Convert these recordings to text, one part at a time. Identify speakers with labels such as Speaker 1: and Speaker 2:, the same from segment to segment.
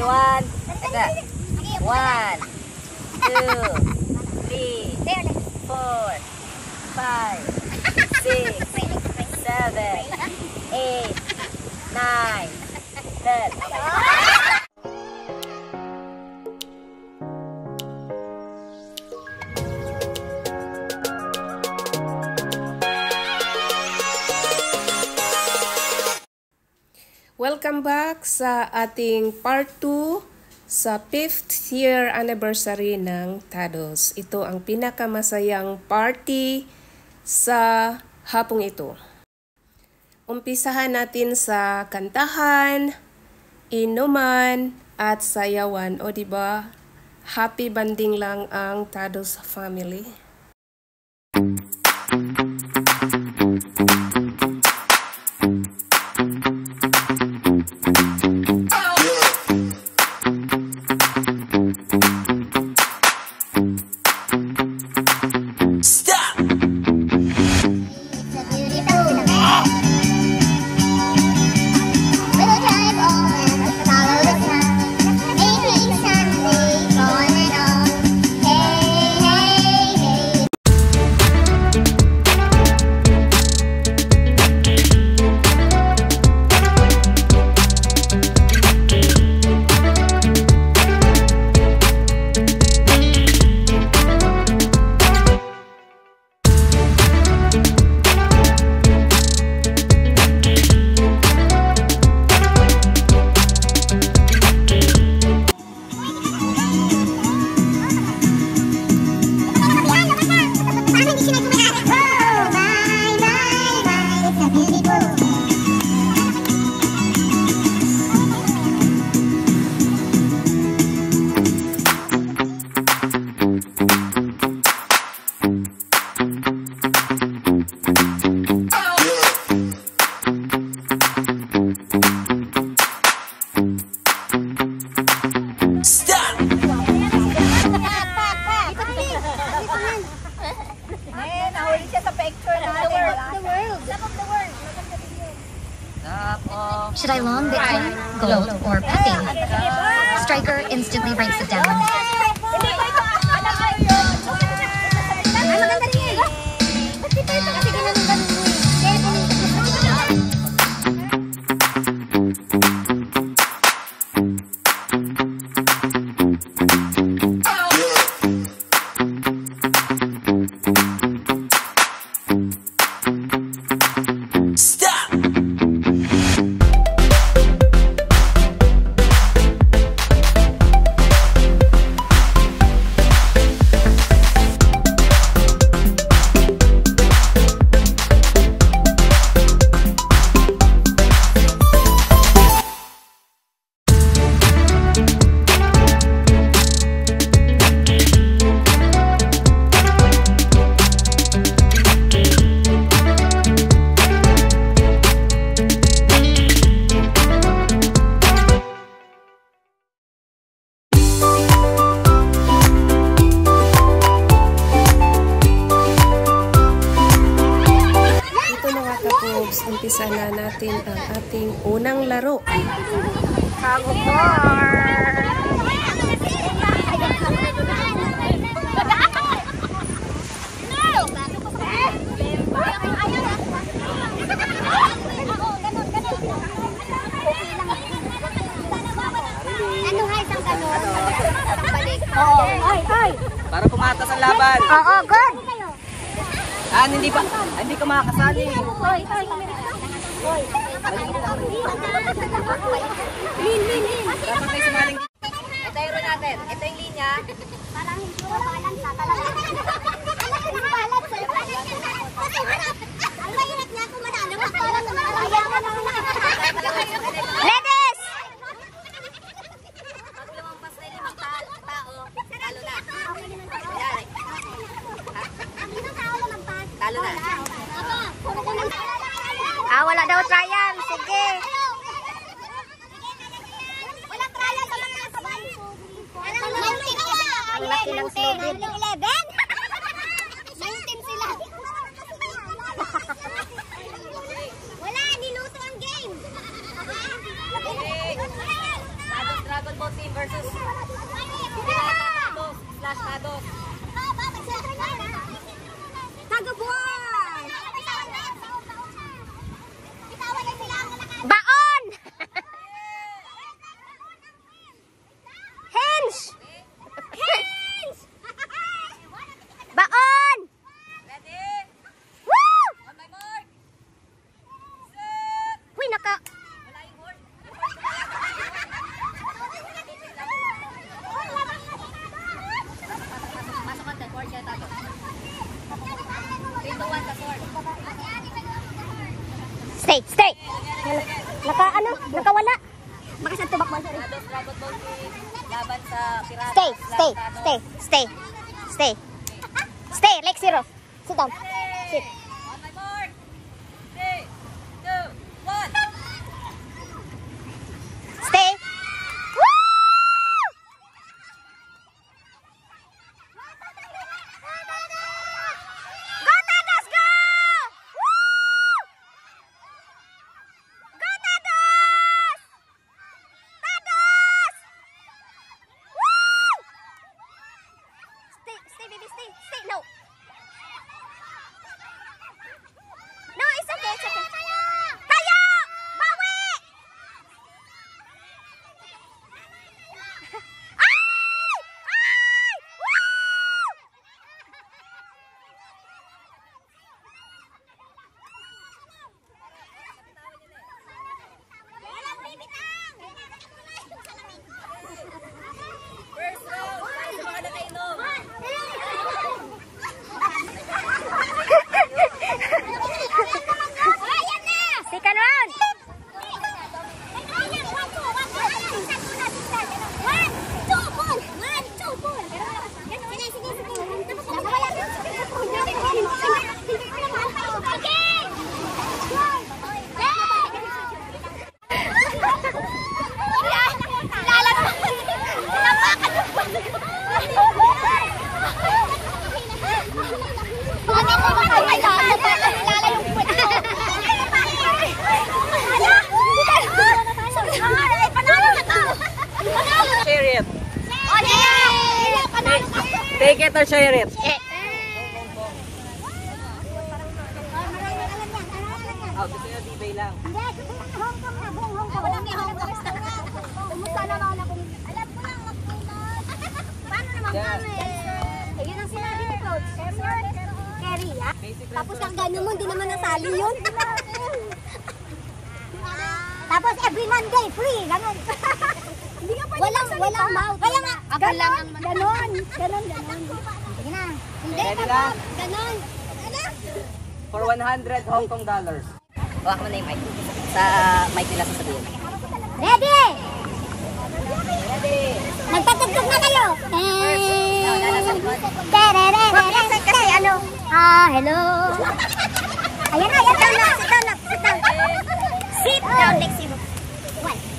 Speaker 1: one. One, two, three, 4, 5, 6, 7, 8, 9, 10.
Speaker 2: Welcome back sa ating part 2 sa 5th year anniversary ng TADOS. Ito ang pinakamasayang party sa hapong ito. Umpisahan natin sa kantahan, inuman, at sayawan. O diba, happy banding lang ang TADOS family.
Speaker 3: Should I long Bitcoin, gold, or Pepe? Striker instantly breaks it down.
Speaker 2: Umpisa na natin ang ating unang laro.
Speaker 1: Para pumatas ang laban.
Speaker 3: Oo, good!
Speaker 1: Hindi ka makakasali. Dapat may sumaling. Ito yung natin. Ito yung linya.
Speaker 3: Parang hindi ko balance sa talaga. Ang mahirap niya kung manalo. Ladies!
Speaker 1: Pag lumampas na yung tao, talo na. Talo na.
Speaker 3: Wala daw trial. Sige. Wala trial sa mga sabay. Ang laki ng slogan. 11? 19 sila. Wala, niluto ang game.
Speaker 1: Dragon Basketball team versus Tados slash Tados.
Speaker 4: Tagabuan!
Speaker 3: Baon! Hens!
Speaker 4: Hands!
Speaker 3: Baon!
Speaker 1: Ready?
Speaker 3: Woo!
Speaker 1: On my mark. Set.
Speaker 3: Uy, naka...
Speaker 1: Wala yung board. Pasok ang board kaya Tados. 3 to 1 ka sword.
Speaker 3: Stay, stay! Nakawala.
Speaker 4: Makasad tubak mo.
Speaker 1: Tados Dragon Ball team laban sa Piratas.
Speaker 3: Stay, stay,
Speaker 1: slash Tados.
Speaker 3: stay, stay, stay. Stay, like zero. Sit down. Sit.
Speaker 1: On my mark. 3, 2, 1.
Speaker 3: Stay. Woo! Go, Tados, go! Woo! Go, Tados! Tados! Woo! Stay, baby, stay. No. No, it's okay, it's okay. Tayo! Bawi! Ay! Ay! Woo!
Speaker 1: First round. Para sa mga nakainom.
Speaker 3: Second round.
Speaker 1: Share it. Take it or share it. Oh, gusto nyo D-Bay lang.
Speaker 4: Tapos ang gano'n mo, hindi naman nasali yun. Tapos every Monday, free, gano'n. Walang mouth. Kaya nga, gano'n. Sige na. Hindi,
Speaker 1: Ready na?
Speaker 4: gano'n.
Speaker 1: For 100 Hong Kong dollars. Hawak mo na yung mic. Sa mic nila sasabihin.
Speaker 4: Ready?
Speaker 1: Ready?
Speaker 4: Magpatugtog na kayo. Kasi ano? Hello. Ayan na. Sit down. Sit down, like zero.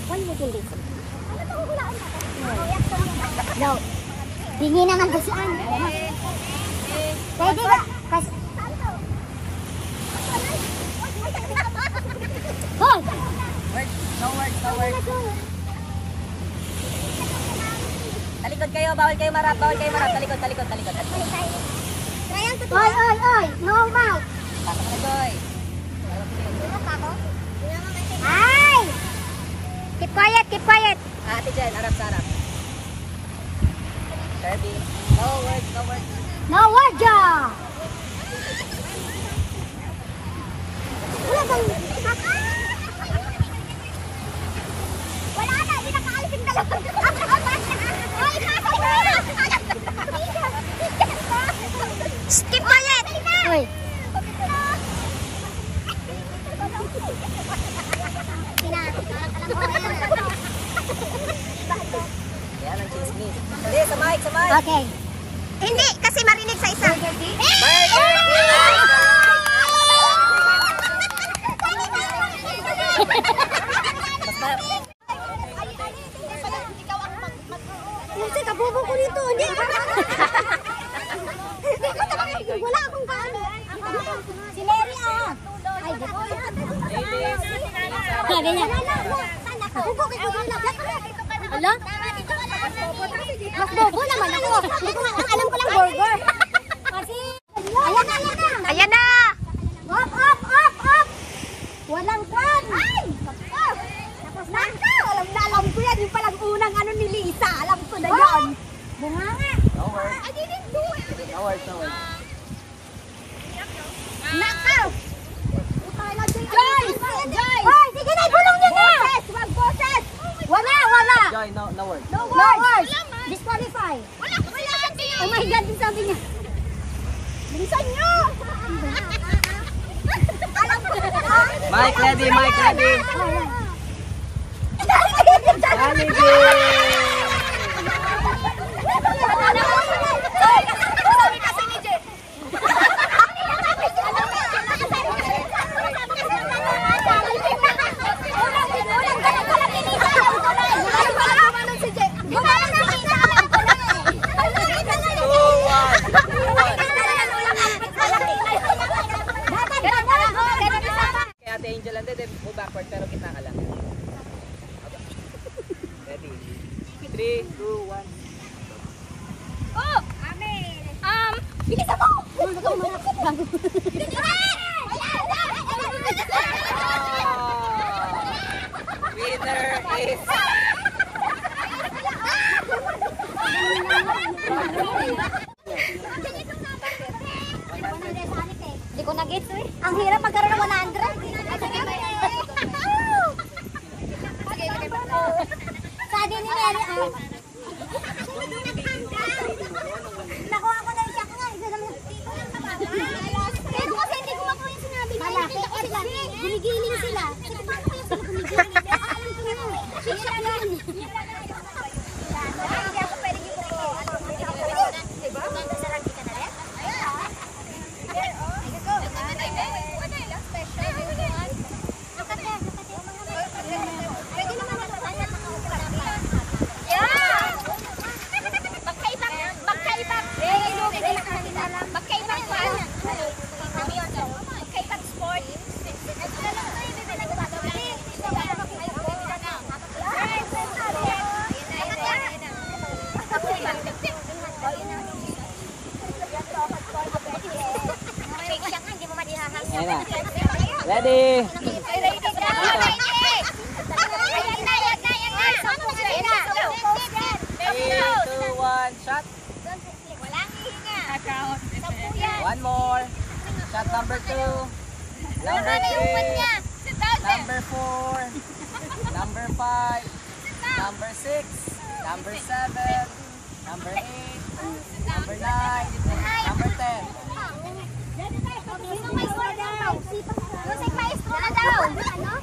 Speaker 4: One little zero. No. Bingi na nga dasian. Pwede ka. Hold.
Speaker 1: No words. Talikod kayo, bawal kayo marap. Talikod.
Speaker 4: Oy. No mouth.
Speaker 1: Pasok na, Joy.
Speaker 4: Ay! Keep quiet.
Speaker 1: Ate Jen, harap sa harap. Kirby. No words.
Speaker 4: No word ya! Wala bang... Wala na, hindi nakaalis yung dalawa. Ay,
Speaker 3: Keep quiet. Uy.
Speaker 1: Yan ang chismis. Hindi, sa mic.
Speaker 4: Okay.
Speaker 3: Hindi, kasi marinig sa isa.
Speaker 4: Kasi kabubo ko nito, hindi. Wala akong kaano. Si Mary Ay, di ko.
Speaker 1: Ladies.
Speaker 4: Ganyan. Kabubo ko na. Ala? Mas bobo naman ako. Hindi ko alam ko lang burger. Kasi, ayan na, ayan na.
Speaker 3: Ayan na!
Speaker 4: Up, up, up, up. Walang kwan. Ay! Tapos na. Alam ko yan. Yung palang unang ano ni Lisa. Alam ko na yan. Bunga nga.
Speaker 1: No words.
Speaker 4: I didn't do it.
Speaker 1: No words, no words.
Speaker 4: Nakaw! Joyce! Joyce! Hoy, sige na, gulong nyo na! Boses! Wag boses! Wala, wala!
Speaker 1: Joy, no words.
Speaker 4: No words! Disqualify! Wala! Oh my God, yung sabi niya. Bilisan nyo! Alam ko na!
Speaker 1: Mike ready, Mike ready. Kaya Ate Angel, and then move backward pero kita ka lang. Okay. Ready? 3, 2, 1.
Speaker 4: Oh! Bilisan mo!
Speaker 1: Winner is...
Speaker 4: Hindi ko na-gets eh. Ang hirap magkaroon ng 100. Sabi ni Mary, nakuha ko na yung siya ko nga. Pero kasi hindi ko makuha yung sinabi niya. Malaki sila. Gumigiling sila. Kasi bakit kayo sila gumigiling? Alam ko na. Sila lang. Hindi ako pwede yung ko. Diba? Sarang kita na rin?
Speaker 1: Ayan na. Ready? 3, 2, 1, shot. One more. Shot number 2. Number 3. Number 4. Number 5. Number 6. Number 7. Number 8. Number 9. Number 10.
Speaker 4: Sinong maestro daw? Music maestro na daw. Ano?